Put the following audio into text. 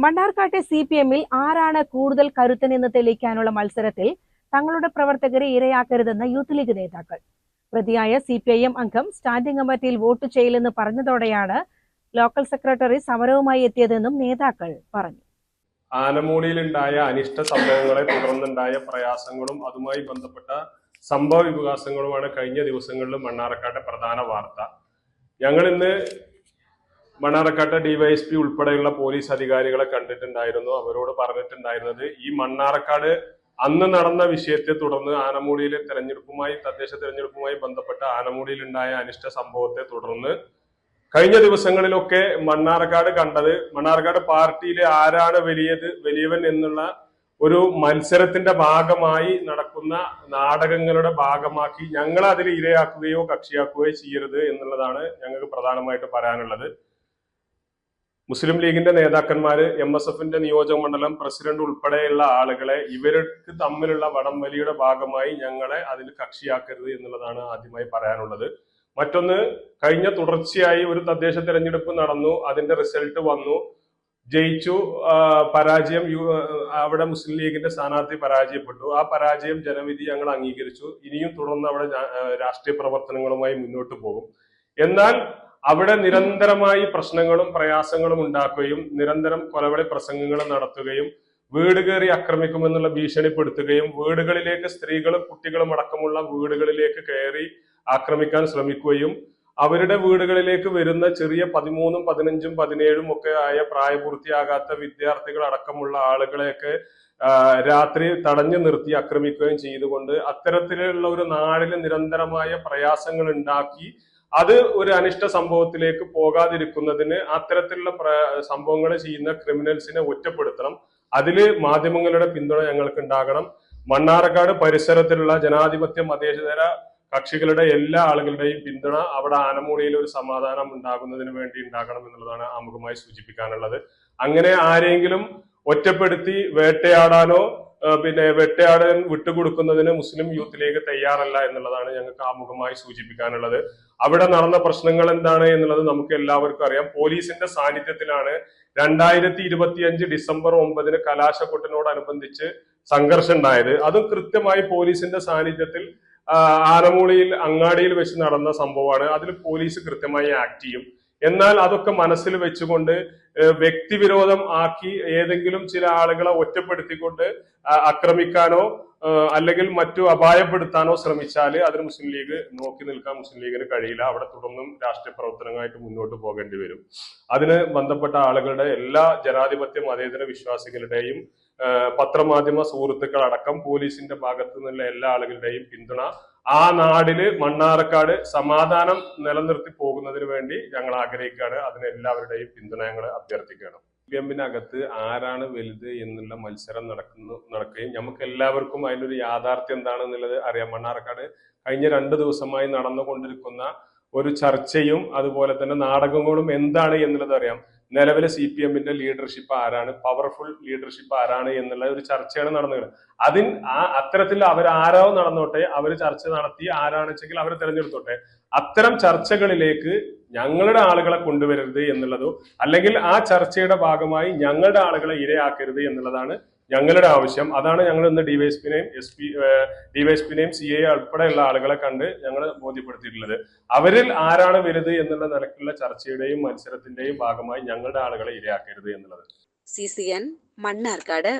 മണ്ണാർക്കാട്ടെ CPM-ൽ ആരാണ് കൂടുതൽ കരുത്തനെന്ന് തെളിയിക്കാനുള്ള മത്സരത്തിൽ തങ്ങളുടെ പ്രവർത്തകരെ ഇരയാക്കരുതെന്ന് യൂത്ത് ലീഗ് നേതാക്കൾ. പ്രതിയായ CPIM അംഗം സ്റ്റാൻഡിംഗ് കമ്മിറ്റിയിൽ വോട്ട് ചെയ്യില്ലെന്ന് പറഞ്ഞതോടെയാണ് ലോക്കൽ സെക്രട്ടറി സമരവുമായി എത്തിയതെന്നും നേതാക്കൾ പറഞ്ഞു. ആനമൂടിയിലുണ്ടായ അനിഷ്ട സംഭവങ്ങളെ തുടർന്നുണ്ടായ പ്രയാസങ്ങളും അതുമായി ബന്ധപ്പെട്ട സംഭവ വികാസങ്ങളുമാണ് കഴിഞ്ഞ ദിവസങ്ങളിൽ മണ്ണാർക്കാട്ടെ പ്രധാന വാർത്ത. ഞങ്ങൾ ഇന്ന് മണ്ണാർക്കാട്ടെ DYSP ഉൾപ്പെടെയുള്ള പോലീസ് അധികാരികളെ കണ്ടിട്ടുണ്ടായിരുന്നു. അവരോട് പറഞ്ഞിട്ടുണ്ടായിരുന്നത്, ഈ മണ്ണാർക്കാട് അന്ന് നടന്ന വിഷയത്തെ തുടർന്ന് ആനമൂടിയിലെ തദ്ദേശ തെരഞ്ഞെടുപ്പുമായി ബന്ധപ്പെട്ട ആനമൂടിയിലുണ്ടായ അനിഷ്ട സംഭവത്തെ തുടർന്ന് കഴിഞ്ഞ ദിവസങ്ങളിലൊക്കെ മണ്ണാർക്കാട് പാർട്ടിയിലെ ആരാണ് വലിയവൻ എന്നുള്ള ഒരു മത്സരത്തിന്റെ ഭാഗമായി നടക്കുന്ന നാടകങ്ങളുടെ ഭാഗമാക്കി ഞങ്ങൾ അതിൽ ഇരയാക്കുകയോ കക്ഷിയാക്കുകയോ ചെയ്യരുത് എന്നുള്ളതാണ് ഞങ്ങൾക്ക് പ്രധാനമായിട്ട് പറയാനുള്ളത്. മുസ്ലിം ലീഗിന്റെ നേതാക്കന്മാര്, MSF-ന്റെ നിയോജക മണ്ഡലം പ്രസിഡന്റ് ഉൾപ്പെടെയുള്ള ആളുകളെ ഇവർക്ക് തമ്മിലുള്ള വടംവലിയുടെ ഭാഗമായി ഞങ്ങളെ അതിൽ കക്ഷിയാക്കരുത് എന്നുള്ളതാണ് ആദ്യമായി പറയാനുള്ളത്. മറ്റൊന്ന്, കഴിഞ്ഞ തുടർച്ചയായി ഒരു തദ്ദേശ തെരഞ്ഞെടുപ്പ് നടന്നു, അതിന്റെ റിസൾട്ട് വന്നു, ജയിച്ചു, പരാജയം അവിടെ മുസ്ലിം ലീഗിന്റെ സ്ഥാനാർത്ഥി പരാജയപ്പെട്ടു. ആ പരാജയം ജനവിധി ഞങ്ങൾ അംഗീകരിച്ചു. ഇനിയും തുടർന്ന് അവിടെ രാഷ്ട്രീയ പ്രവർത്തനങ്ങളുമായി മുന്നോട്ട് പോകും. എന്നാൽ അവിടെ നിരന്തരമായി പ്രശ്നങ്ങളും പ്രയാസങ്ങളും ഉണ്ടാക്കുകയും നിരന്തരം കൊലവിളി പ്രസംഗങ്ങൾ നടത്തുകയും വീട് കയറി ആക്രമിക്കുമെന്നുള്ള ഭീഷണിപ്പെടുത്തുകയും വീടുകളിലേക്ക് സ്ത്രീകളും കുട്ടികളും അടക്കമുള്ള വീടുകളിലേക്ക് കയറി ആക്രമിക്കാൻ ശ്രമിക്കുകയും അവരുടെ വീടുകളിലേക്ക് വരുന്ന ചെറിയ 13, 15, 17 ഒക്കെ ആയ പ്രായപൂർത്തിയാകാത്ത വിദ്യാർത്ഥികൾ അടക്കമുള്ള ആളുകളെയൊക്കെ രാത്രി തടഞ്ഞു നിർത്തി ആക്രമിക്കുകയും ചെയ്തുകൊണ്ട് അത്തരത്തിലുള്ള ഒരു നാടിന് നിരന്തരമായ പ്രയാസങ്ങൾ ഉണ്ടാക്കി അത് ഒരു അനിഷ്ട സംഭവത്തിലേക്ക് പോകാതിരിക്കുന്നതിന് അത്തരത്തിലുള്ള സംഭവങ്ങൾ ചെയ്യുന്ന ക്രിമിനൽസിനെ ഒറ്റപ്പെടുത്തണം. അതില് മാധ്യമങ്ങളുടെ പിന്തുണ ഞങ്ങൾക്ക് ഉണ്ടാകണം. മണ്ണാർക്കാട് പരിസരത്തിലുള്ള ജനാധിപത്യ മതേതര കക്ഷികളുടെ എല്ലാ ആളുകളുടെയും പിന്തുണ അവിടെ ആനമൂടിയിൽ ഒരു സമാധാനം ഉണ്ടാകുന്നതിന് വേണ്ടി ഉണ്ടാകണം എന്നുള്ളതാണ് ആമുഖമായി സൂചിപ്പിക്കാനുള്ളത്. അങ്ങനെ ആരെങ്കിലും ഒറ്റപ്പെടുത്തി വേട്ടയാടാനോ വേട്ടയാടാൻ വിട്ടുകൊടുക്കുന്നതിന് മുസ്ലിം യൂത്ത് ലീഗ് തയ്യാറല്ല എന്നുള്ളതാണ് ഞങ്ങൾക്ക് ആമുഖമായി സൂചിപ്പിക്കാനുള്ളത്. അവിടെ നടന്ന പ്രശ്നങ്ങൾ എന്താണ് എന്നുള്ളത് നമുക്ക് എല്ലാവർക്കും അറിയാം. പോലീസിന്റെ സാന്നിധ്യത്തിലാണ് 2025 ഡിസംബർ 9 കലാശക്കൊട്ടിനോടനുബന്ധിച്ച് സംഘർഷം ഉണ്ടായത്. അതും കൃത്യമായി പോലീസിന്റെ സാന്നിധ്യത്തിൽ ആനമൂളിയിൽ അങ്ങാടിയിൽ വെച്ച് നടന്ന സംഭവമാണ്. അതിൽ പോലീസ് കൃത്യമായി ആക്ട് ചെയ്യും. എന്നാൽ അതൊക്കെ മനസ്സിൽ വെച്ചുകൊണ്ട് വ്യക്തിവിരോധം ആക്കി ഏതെങ്കിലും ചില ആളുകളെ ഒറ്റപ്പെടുത്തിക്കൊണ്ട് ആക്രമിക്കാനോ അല്ലെങ്കിൽ മറ്റു അപായപ്പെടുത്താനോ ശ്രമിച്ചാൽ അതിന് മുസ്ലിം ലീഗ് നോക്കി നിൽക്കാൻ മുസ്ലിം ലീഗിന് കഴിയില്ല. അവിടെ തുടർന്നും രാഷ്ട്രീയ പ്രവർത്തനങ്ങളായിട്ട് മുന്നോട്ട് പോകേണ്ടി വരും. അതിന് ബന്ധപ്പെട്ട ആളുകളുടെ എല്ലാ ജനാധിപത്യ മതേതര വിശ്വാസികളുടെയും പത്രമാധ്യമ സുഹൃത്തുക്കൾ അടക്കം പോലീസിന്റെ ഭാഗത്തു നിന്നുള്ള എല്ലാ ആളുകളുടെയും പിന്തുണ ആ നാടില് മണ്ണാർക്കാട് സമാധാനം നിലനിർത്തി പോകുന്നതിന് വേണ്ടി ഞങ്ങൾ ആഗ്രഹിക്കുകയാണ്. അതിന് എല്ലാവരുടെയും പിന്തുണ ഞങ്ങൾ അഭ്യർത്ഥിക്കുകയാണ്. CPM-നകത്ത് ആരാണ് വലുത് എന്നുള്ള മത്സരം നടക്കുകയും നമുക്ക് എല്ലാവർക്കും അതിനൊരു യാഥാർത്ഥ്യം എന്താണെന്നുള്ളത് അറിയാം. മണ്ണാർക്കാട് കഴിഞ്ഞ 2 ദിവസമായി നടന്നുകൊണ്ടിരിക്കുന്ന ഒരു ചർച്ചയും അതുപോലെ തന്നെ നാടകങ്ങളും എന്താണ് എന്നുള്ളത് അറിയാം. നിലവിലെ CPM-ന്റെ ലീഡർഷിപ്പ് ആരാണ്, പവർഫുൾ ലീഡർഷിപ്പ് ആരാണ് എന്നുള്ള ഒരു ചർച്ചയാണ് നടന്നത്. അത്തരത്തിൽ അവരാരോ നടന്നോട്ടെ, അവർ ചർച്ച നടത്തി ആരാണെന്ന് വെച്ചെങ്കിൽ അവർ തിരഞ്ഞെടുത്തോട്ടെ. അത്തരം ചർച്ചകളിലേക്ക് ഞങ്ങളുടെ ആളുകളെ കൊണ്ടുവരരുത് എന്നുള്ളതോ അല്ലെങ്കിൽ ആ ചർച്ചയുടെ ഭാഗമായി ഞങ്ങളുടെ ആളുകളെ ഇരയാക്കരുത് എന്നുള്ളതാണ് ഞങ്ങളുടെ ആവശ്യം. അതാണ് ഞങ്ങൾ ഇന്ന് ഡിവൈഎസ്പിനെയും CA ഉൾപ്പെടെയുള്ള ആളുകളെ കണ്ട് ഞങ്ങൾ ബോധ്യപ്പെടുത്തിയിട്ടുള്ളത്. അവരിൽ ആരാണ് വലുത് എന്നുള്ള നിലക്കുള്ള ചർച്ചയുടെയും മത്സരത്തിന്റെയും ഭാഗമായി ഞങ്ങളുടെ ആളുകളെ ഇരയാക്കരുത് എന്നുള്ളത്. CCN മണ്ണാർക്കാട്.